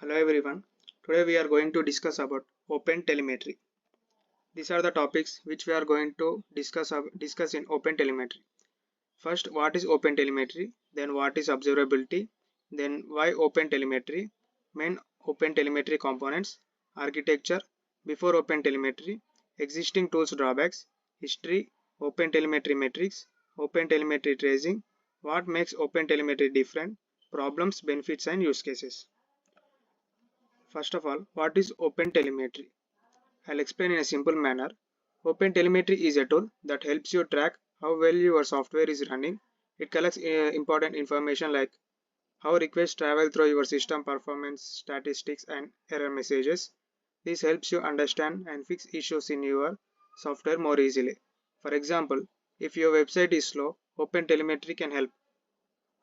Hello everyone. Today we are going to discuss about OpenTelemetry. These are the topics which we are going to discuss in OpenTelemetry. First, what is OpenTelemetry? Then what is observability? Then why OpenTelemetry? Main OpenTelemetry components, architecture before OpenTelemetry, existing tools drawbacks, history, OpenTelemetry metrics, OpenTelemetry tracing, what makes OpenTelemetry different, problems, benefits and use cases. First of all, what is OpenTelemetry? I'll explain in a simple manner. OpenTelemetry is a tool that helps you track how well your software is running. It collects important information like how requests travel through your system, performance, statistics, and error messages. This helps you understand and fix issues in your software more easily. For example, if your website is slow, OpenTelemetry can help.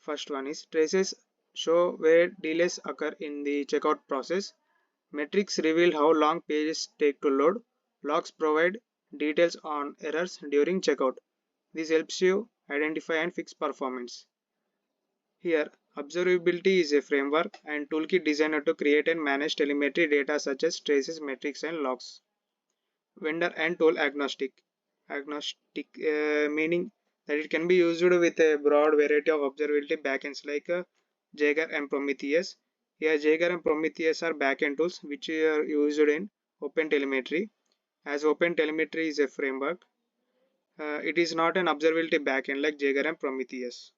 First one is traces show where delays occur in the checkout process. Metrics reveal how long pages take to load. Logs provide details on errors during checkout. This helps you identify and fix performance. Here, observability is a framework and toolkit designed to create and manage telemetry data such as traces, metrics, and logs. Vendor and tool agnostic. Meaning that it can be used with a broad variety of observability backends like Jaeger and Prometheus. Here, Jaeger and Prometheus are backend tools which are used in OpenTelemetry. As OpenTelemetry is a framework, it is not an observability backend like Jaeger and Prometheus.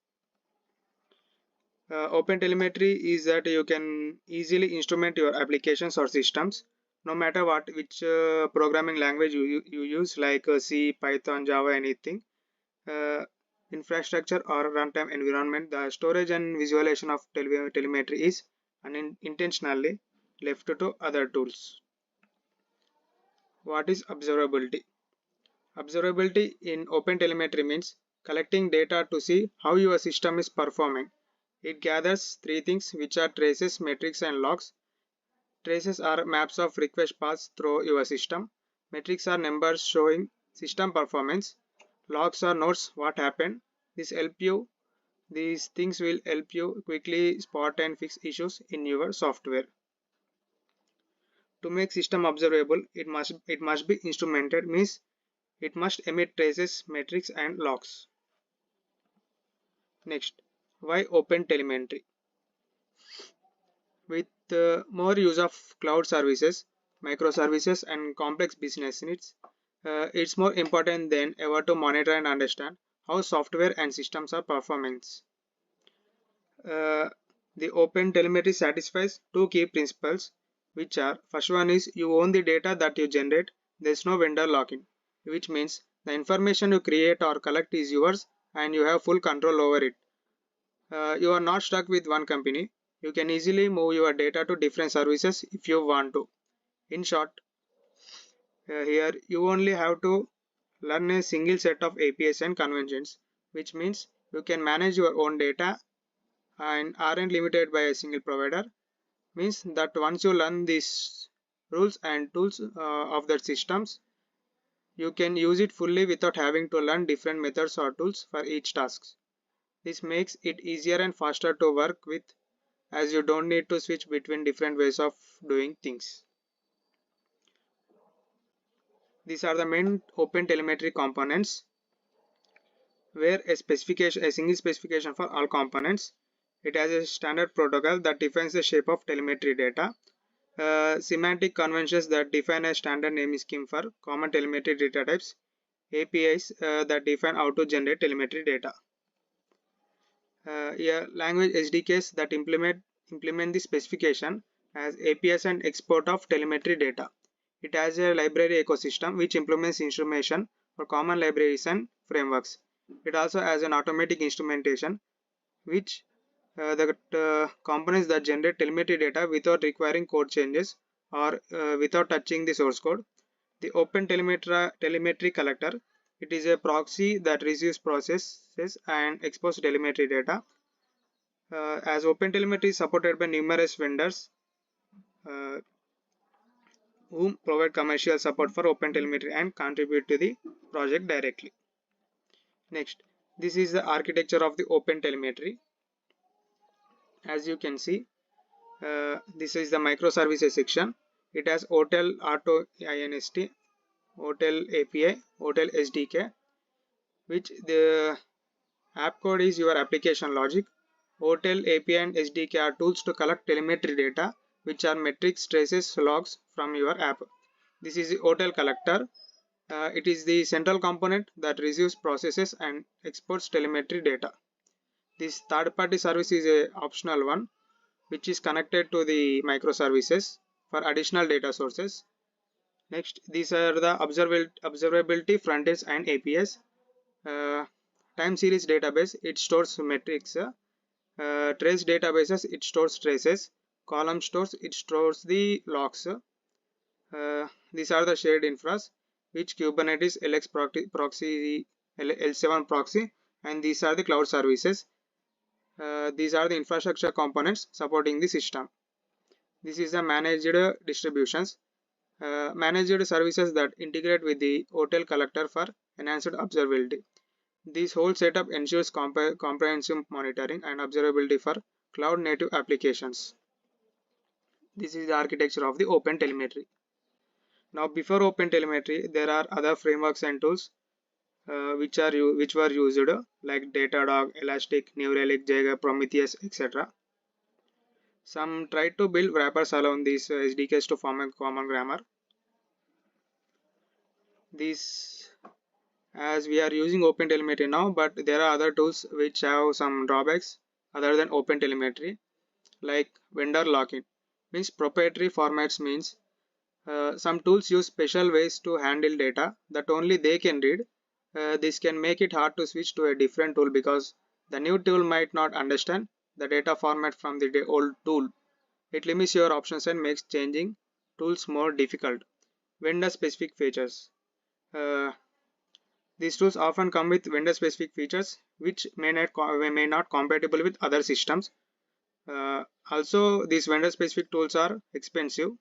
OpenTelemetry is that you can easily instrument your applications or systems no matter which programming language you use like C, Python, Java, anything. Uh, Infrastructure or runtime environment. The storage and visualization of telemetry is unintentionally left to other tools. What is observability? Observability in OpenTelemetry means collecting data to see how your system is performing. It gathers three things which are traces, metrics and logs. Traces are maps of request paths through your system. Metrics are numbers showing system performance. Logs are notes what happened. These things will help you quickly spot and fix issues in your software. To make system observable, it must be instrumented, means it must emit traces, metrics and logs. Next, why OpenTelemetry? With more use of cloud services, microservices and complex business needs, it's more important than ever to monitor and understand how software and systems are performing. Uh, the OpenTelemetry satisfies two key principles, which are first one is you own the data that you generate. There is no vendor lock-in, which means the information you create or collect is yours and you have full control over it. You are not stuck with one company. You can easily move your data to different services if you want to. In short, here you only have to learn a single set of APIs and conventions, which means you can manage your own data and aren't limited by a single provider. Means that once you learn these rules and tools of the systems, you can use it fully without having to learn different methods or tools for each task. This makes it easier and faster to work with, as you don't need to switch between different ways of doing things. These are the main OpenTelemetry components, where a single specification for all components. It has a standard protocol that defines the shape of telemetry data. Semantic conventions that define a standard naming scheme for common telemetry data types. APIs that define how to generate telemetry data. Language SDKs that implement the specification as APIs and export of telemetry data. It has a library ecosystem which implements instrumentation for common libraries and frameworks. It also has an automatic instrumentation which the components that generate telemetry data without requiring code changes or without touching the source code. The OpenTelemetry collector, it is a proxy that receives, processes and exposes telemetry data. As OpenTelemetry is supported by numerous vendors uh, whom provide commercial support for OpenTelemetry and contribute to the project directly. Next, this is the architecture of the OpenTelemetry. As you can see, This is the microservices section. It has Hotel Auto INST, Hotel API, Hotel SDK, which the app code is your application logic. Hotel API and SDK are tools to collect telemetry data, which are metrics, traces, logs from your app. This is the hotel collector. It is the central component that receives, processes, and exports telemetry data. This third-party service is a optional one, which is connected to the microservices for additional data sources. Next, these are the observability frontends and APIs. Uh, Time series database, it stores metrics. Trace databases, it stores traces. Column stores, it stores the logs. These are the shared infras, which Kubernetes LX proxy, L7 proxy, and these are the cloud services. These are the infrastructure components supporting the system. This is the managed distributions, managed services that integrate with the hotel collector for enhanced observability. This whole setup ensures comprehensive monitoring and observability for cloud native applications. This is the architecture of the OpenTelemetry. Now, before OpenTelemetry, there are other frameworks and tools which were used like Datadog, Elastic, New Relic, Jaeger, Prometheus, etc. Some tried to build wrappers around these SDKs to form a common grammar. These, as we are using OpenTelemetry now, but there are other tools which have some drawbacks other than OpenTelemetry, like vendor lock-in. Means proprietary formats means some tools use special ways to handle data that only they can read. This can make it hard to switch to a different tool because the new tool might not understand the data format from the old tool. It limits your options and makes changing tools more difficult. Vendor specific features. Uh, these tools often come with vendor specific features which may not compatible with other systems. Also, these vendor specific tools are expensive,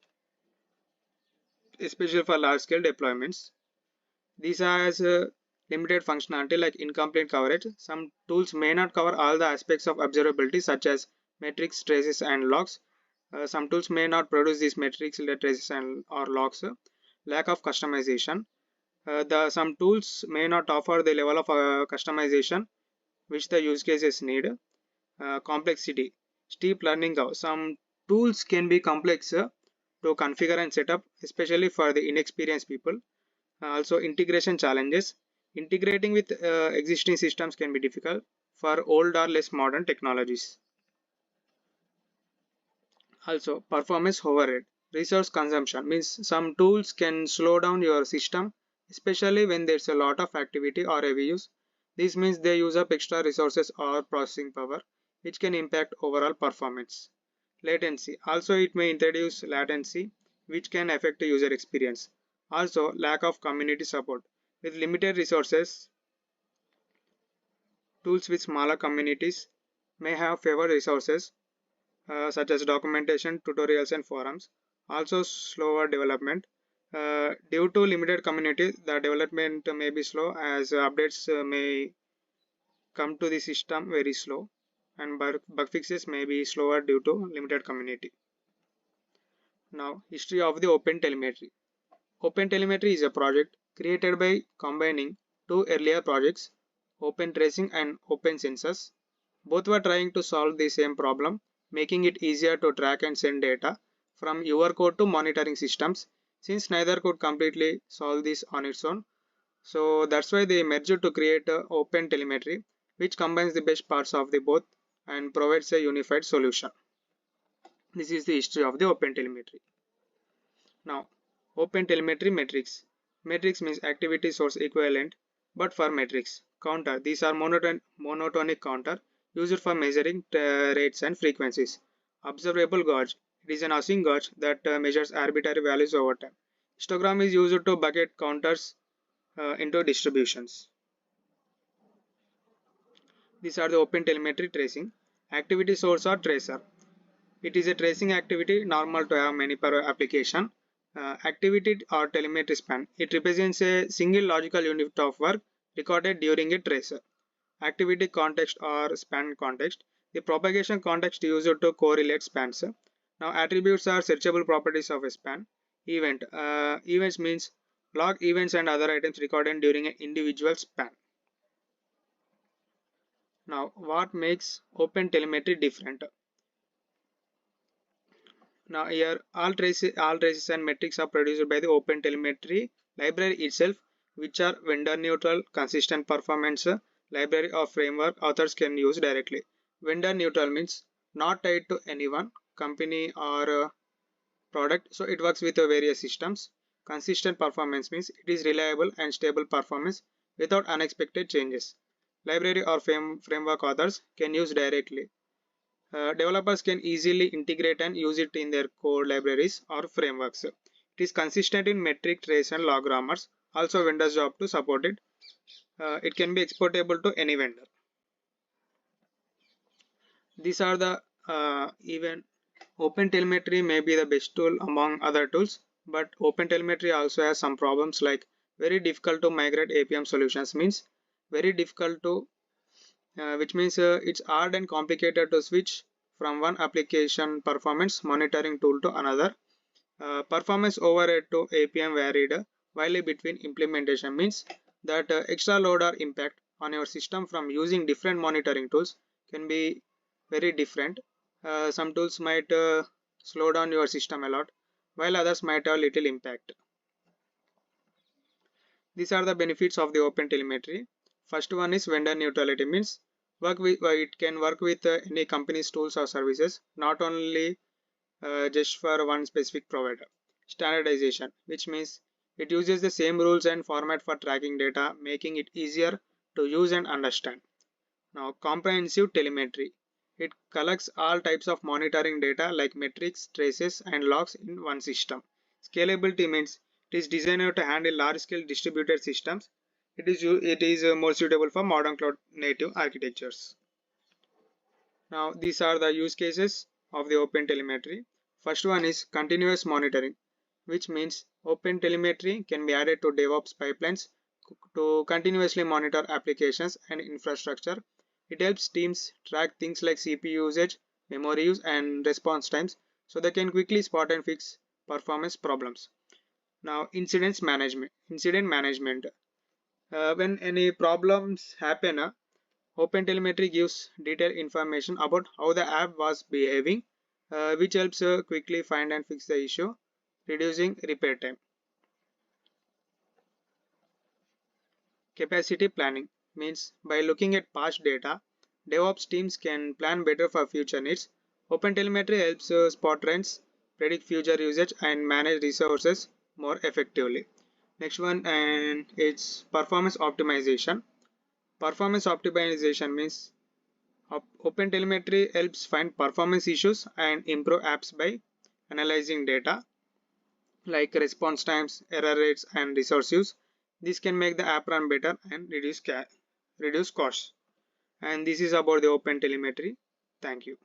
especially for large scale deployments. These has limited functionality like incomplete coverage. Some tools may not cover all the aspects of observability such as metrics, traces, and logs. Some tools may not produce these metrics, traces, and or logs. Lack of customization. Some tools may not offer the level of customization which the use cases need. Complexity. Steep learning curve. Some tools can be complex to configure and set up, especially for the inexperienced people. Also, integration challenges. Integrating with existing systems can be difficult for old or less modern technologies. Also, performance overhead. Resource consumption means some tools can slow down your system, especially when there's a lot of activity or heavy use. This means they use up extra resources or processing power, which can impact overall performance. Latency. Also, it may introduce latency, which can affect the user experience. Also, lack of community support. With limited resources, tools with smaller communities may have fewer resources such as documentation, tutorials, and forums. Also, slower development. Due to limited community, the development may be slow as updates may come to the system very slow, and bug fixes may be slower due to limited community. Now, history of the OpenTelemetry. OpenTelemetry is a project created by combining two earlier projects, OpenTracing and OpenCensus. Both were trying to solve the same problem, making it easier to track and send data from your code to monitoring systems. Since neither could completely solve this on its own, so that's why they merged to create OpenTelemetry, which combines the best parts of the both and provides a unified solution. This is the history of the OpenTelemetry. Now, OpenTelemetry metrics. Metrics means activity source equivalent, but for metrics. Counter. These are monotonic counter used for measuring rates and frequencies. Observable gauge. It is an async gauge that measures arbitrary values over time. Histogram is used to bucket counters into distributions. These are the OpenTelemetry tracing. Activity source or tracer. It is a tracing activity normal to have many per application. Activity or telemetry span. It represents a single logical unit of work recorded during a tracer. Activity context or span context. The propagation context used to correlate spans. Now attributes are searchable properties of a span. Events means log events and other items recorded during an individual span. Now what makes OpenTelemetry different? Now here all traces and metrics are produced by the OpenTelemetry library itself, which are vendor neutral, consistent performance library or framework authors can use directly. Vendor neutral means not tied to anyone, company or product, so it works with various systems. Consistent performance means it is reliable and stable performance without unexpected changes. Library or framework authors can use directly. Developers can easily integrate and use it in their code libraries or frameworks. It is consistent in metric, trace and log grammars. Also vendor's job to support it. It can be exportable to any vendor. These are the even OpenTelemetry may be the best tool among other tools, but OpenTelemetry also has some problems like very difficult to migrate APM solutions means very difficult to which means it's hard and complicated to switch from one application performance monitoring tool to another. Performance overhead to APM varied widely between implementation means that extra load or impact on your system from using different monitoring tools can be very different. Some tools might slow down your system a lot, while others might have little impact. These are the benefits of the OpenTelemetry. First one is vendor neutrality means it can work with any company's tools or services, not only just for one specific provider. Standardization, which means it uses the same rules and format for tracking data, making it easier to use and understand. Now, comprehensive telemetry. It collects all types of monitoring data like metrics, traces, and logs in one system. Scalability means it is designed to handle large-scale distributed systems. It is more suitable for modern cloud native architectures. Now, these are the use cases of the OpenTelemetry. First one is continuous monitoring, which means OpenTelemetry can be added to DevOps pipelines to continuously monitor applications and infrastructure. It helps teams track things like CPU usage, memory use, and response times so they can quickly spot and fix performance problems. Now, incident management. When any problems happen, OpenTelemetry gives detailed information about how the app was behaving, which helps quickly find and fix the issue, reducing repair time. Capacity planning means by looking at past data, DevOps teams can plan better for future needs. OpenTelemetry helps spot trends, predict future usage, and manage resources more effectively. Next one, and it's performance optimization. Performance optimization means OpenTelemetry helps find performance issues and improve apps by analyzing data like response times, error rates, and resource use. This can make the app run better and reduce costs. And this is about the OpenTelemetry. Thank you.